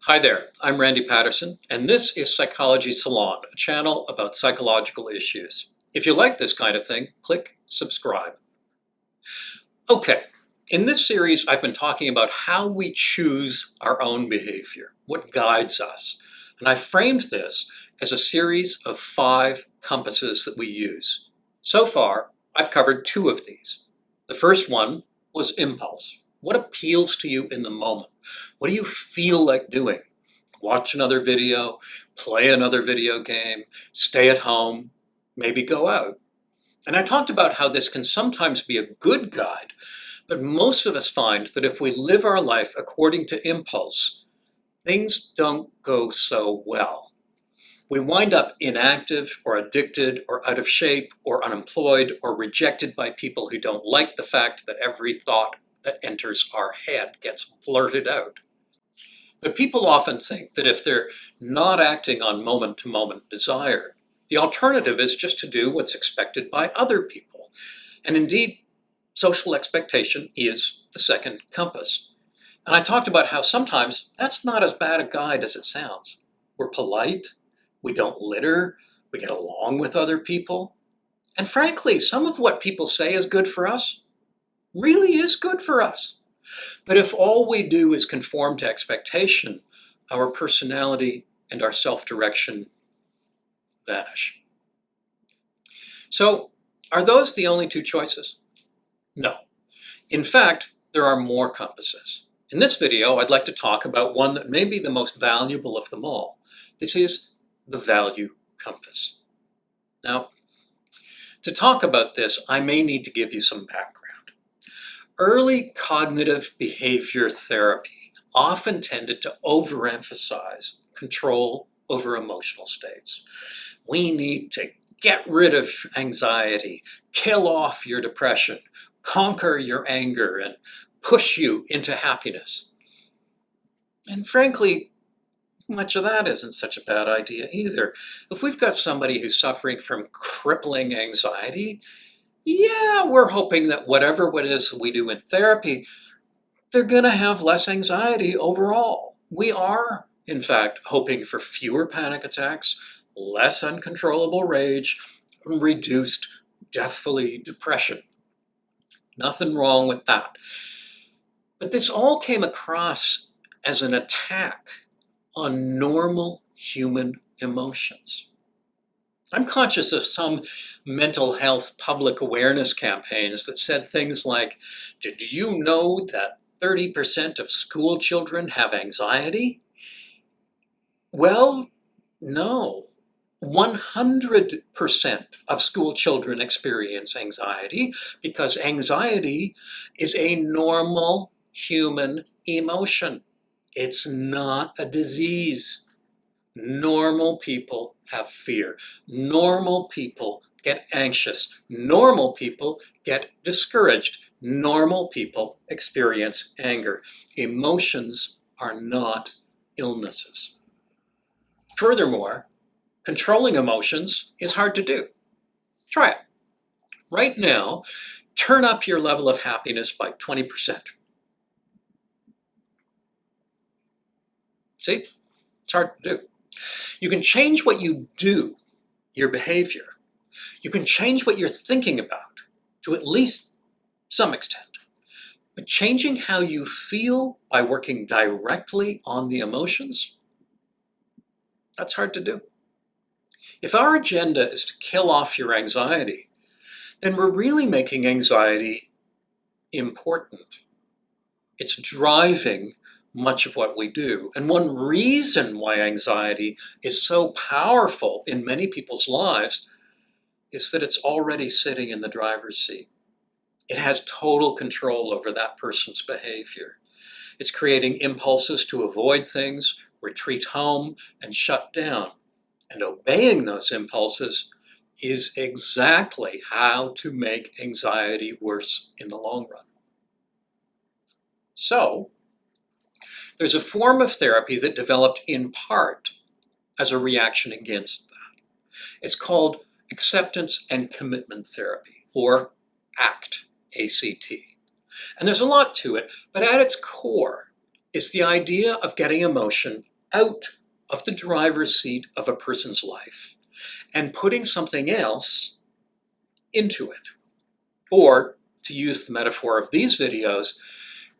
Hi there, I'm Randy Patterson, and this is Psychology Salon, a channel about psychological issues. If you like this kind of thing, click subscribe. Okay, in this series, I've been talking about how we choose our own behavior, what guides us. And I framed this as a series of 5 compasses that we use. So far, I've covered 2 of these. The first one was impulse. What appeals to you in the moment? What do you feel like doing? Watch another video, play another video game, stay at home, maybe go out. And I talked about how this can sometimes be a good guide, but most of us find that if we live our life according to impulse, things don't go so well. We wind up inactive or addicted or out of shape or unemployed or rejected by people who don't like the fact that every thought that enters our head gets blurted out. But people often think that if they're not acting on moment-to-moment desire, the alternative is just to do what's expected by other people. And indeed, social expectation is the second compass. And I talked about how sometimes that's not as bad a guide as it sounds. We're polite, we don't litter, we get along with other people. And frankly, some of what people say is good for us really is good for us. But if all we do is conform to expectation, our personality and our self-direction vanish. So, are those the only 2 choices? No. In fact, there are more compasses. In this video, I'd like to talk about one that may be the most valuable of them all. This is the value compass. Now, to talk about this, I may need to give you some background. Early cognitive behavior therapy often tended to overemphasize control over emotional states. We need to get rid of anxiety, kill off your depression, conquer your anger, and push you into happiness. And frankly, much of that isn't such a bad idea either. If we've got somebody who's suffering from crippling anxiety, yeah, we're hoping that whatever it is we do in therapy, they're going to have less anxiety overall. We are, in fact, hoping for fewer panic attacks, less uncontrollable rage, and reduced deathly depression. Nothing wrong with that. But this all came across as an attack on normal human emotions. I'm conscious of some mental health public awareness campaigns that said things like, "Did you know that 30% of school children have anxiety?" Well, no. 100% of school children experience anxiety because anxiety is a normal human emotion. It's not a disease. Normal people have fear. Normal people get anxious. Normal people get discouraged. Normal people experience anger. Emotions are not illnesses. Furthermore, controlling emotions is hard to do. Try it. Right now, turn up your level of happiness by 20%. See? It's hard to do. You can change what you do, your behavior. You can change what you're thinking about to at least some extent. But changing how you feel by working directly on the emotions, that's hard to do. If our agenda is to kill off your anxiety, then we're really making anxiety important. It's driving much of what we do. And one reason why anxiety is so powerful in many people's lives is that it's already sitting in the driver's seat. It has total control over that person's behavior. It's creating impulses to avoid things, retreat home, and shut down. And obeying those impulses is exactly how to make anxiety worse in the long run. So, there's a form of therapy that developed in part as a reaction against that. It's called acceptance and commitment therapy, or ACT, A-C-T. And there's a lot to it, but at its core is the idea of getting emotion out of the driver's seat of a person's life and putting something else into it. Or, to use the metaphor of these videos,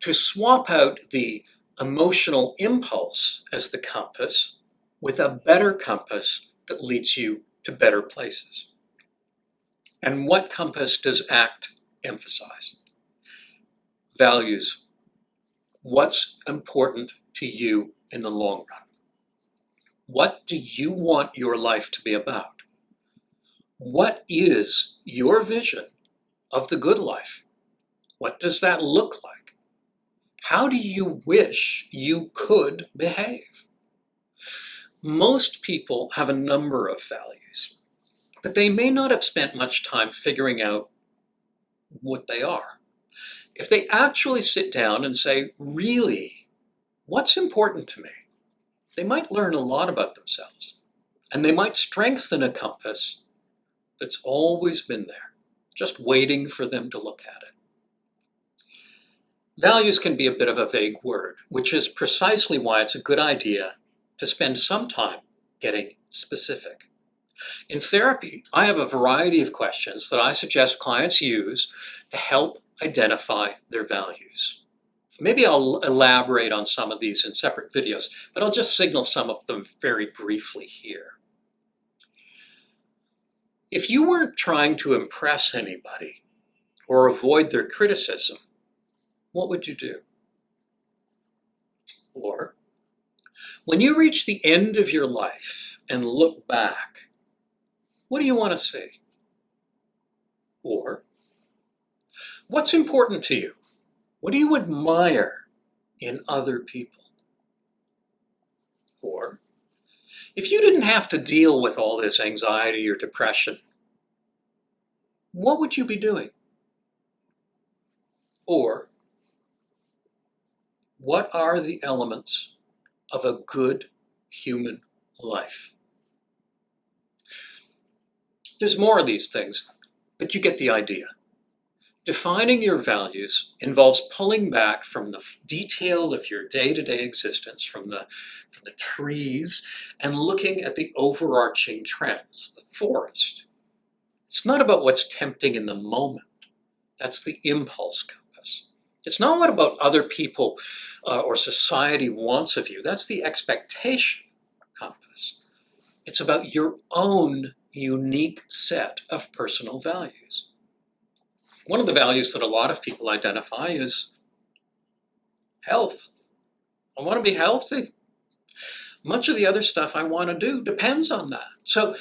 to swap out the emotional impulse as the compass with a better compass that leads you to better places. And what compass does ACT emphasize? Values. What's important to you in the long run? What do you want your life to be about? What is your vision of the good life? What does that look like? How do you wish you could behave? Most people have a number of values, but they may not have spent much time figuring out what they are. If they actually sit down and say, really, what's important to me? They might learn a lot about themselves, and they might strengthen a compass that's always been there, just waiting for them to look at it. Values can be a bit of a vague word, which is precisely why it's a good idea to spend some time getting specific. In therapy, I have a variety of questions that I suggest clients use to help identify their values. Maybe I'll elaborate on some of these in separate videos, but I'll just signal some of them very briefly here. If you weren't trying to impress anybody or avoid their criticism, what would you do? Or, when you reach the end of your life and look back, what do you want to see? Or, what's important to you? What do you admire in other people? Or, if you didn't have to deal with all this anxiety or depression, what would you be doing? Or, what are the elements of a good human life? There's more of these things, but you get the idea. Defining your values involves pulling back from the detail of your day-to-day existence, from the trees, and looking at the overarching trends, the forest. It's not about what's tempting in the moment. That's the impulse compass. It's not what about other people or society wants of you. That's the expectation compass. It's about your own unique set of personal values. One of the values that a lot of people identify is health. I want to be healthy. Much of the other stuff I want to do depends on that. So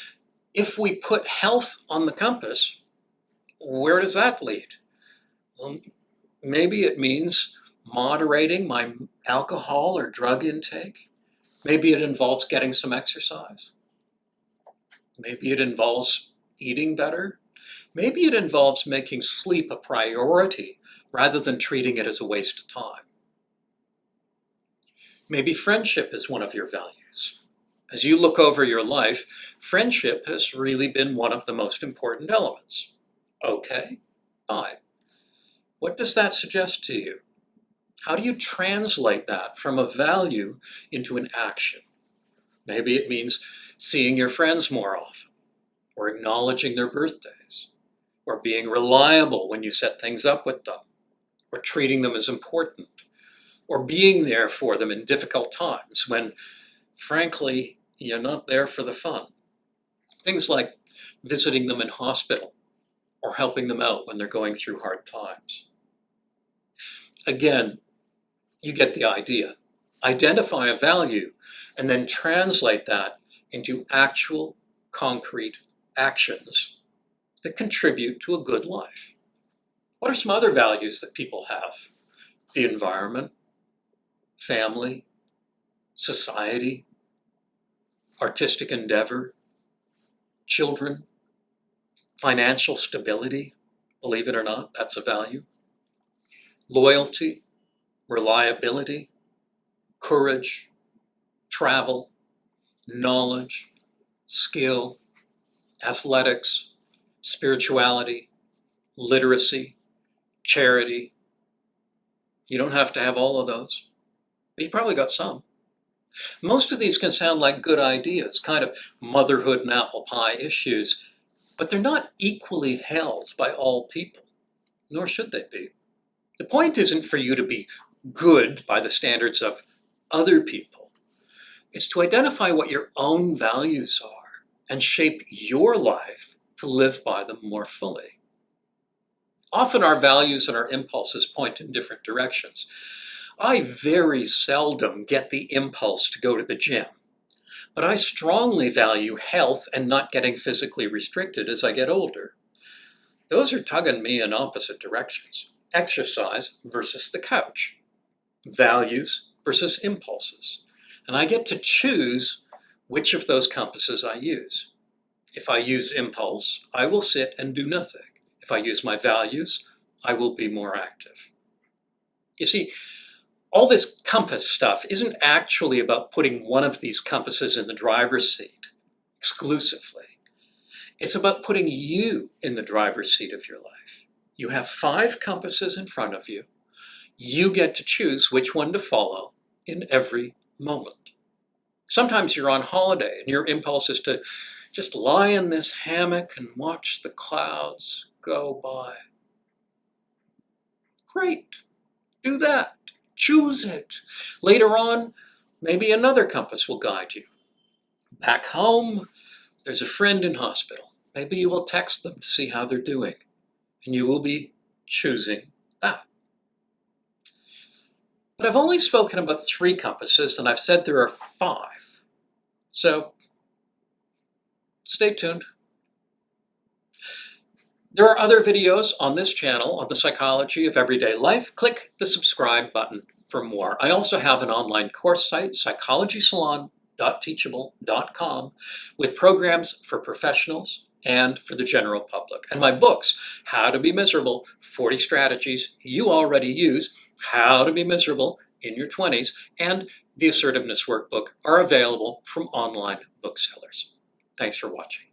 if we put health on the compass, where does that lead? Well, maybe it means moderating my alcohol or drug intake. Maybe it involves getting some exercise. Maybe it involves eating better. Maybe it involves making sleep a priority rather than treating it as a waste of time. Maybe friendship is one of your values. As you look over your life, friendship has really been one of the most important elements. Okay, fine. What does that suggest to you? How do you translate that from a value into an action? Maybe it means seeing your friends more often, or acknowledging their birthdays, or being reliable when you set things up with them, or treating them as important, or being there for them in difficult times when, frankly, you're not there for the fun. Things like visiting them in hospital or helping them out when they're going through hard times. Again, you get the idea. Identify a value and then translate that into actual, concrete actions that contribute to a good life. What are some other values that people have? The environment, family, society, artistic endeavor, children, financial stability. Believe it or not, that's a value. Loyalty, reliability, courage, travel, knowledge, skill, athletics, spirituality, literacy, charity. You don't have to have all of those, but you probably got some. Most of these can sound like good ideas, kind of motherhood and apple pie issues, but they're not equally held by all people, nor should they be. The point isn't for you to be good by the standards of other people. It's to identify what your own values are and shape your life to live by them more fully. Often our values and our impulses point in different directions. I very seldom get the impulse to go to the gym, but I strongly value health and not getting physically restricted as I get older. Those are tugging me in opposite directions. Exercise versus the couch. Values versus impulses. And I get to choose which of those compasses I use. If I use impulse, I will sit and do nothing. If I use my values, I will be more active. You see, all this compass stuff isn't actually about putting one of these compasses in the driver's seat exclusively. It's about putting you in the driver's seat of your life. You have 5 compasses in front of you. You get to choose which one to follow in every moment. Sometimes you're on holiday and your impulse is to just lie in this hammock and watch the clouds go by. Great, do that. Choose it. Later on, maybe another compass will guide you. Back home, there's a friend in hospital. Maybe you will text them to see how they're doing, and you will be choosing that. But I've only spoken about 3 compasses, and I've said there are 5. So stay tuned. There are other videos on this channel on the psychology of everyday life. Click the subscribe button for more. I also have an online course site, psychologysalon.teachable.com, with programs for professionals and for the general public. And my books, How to Be Miserable, 40 Strategies You Already Use, How to Be Miserable in Your 20s, and the Assertiveness Workbook are available from online booksellers. Thanks for watching.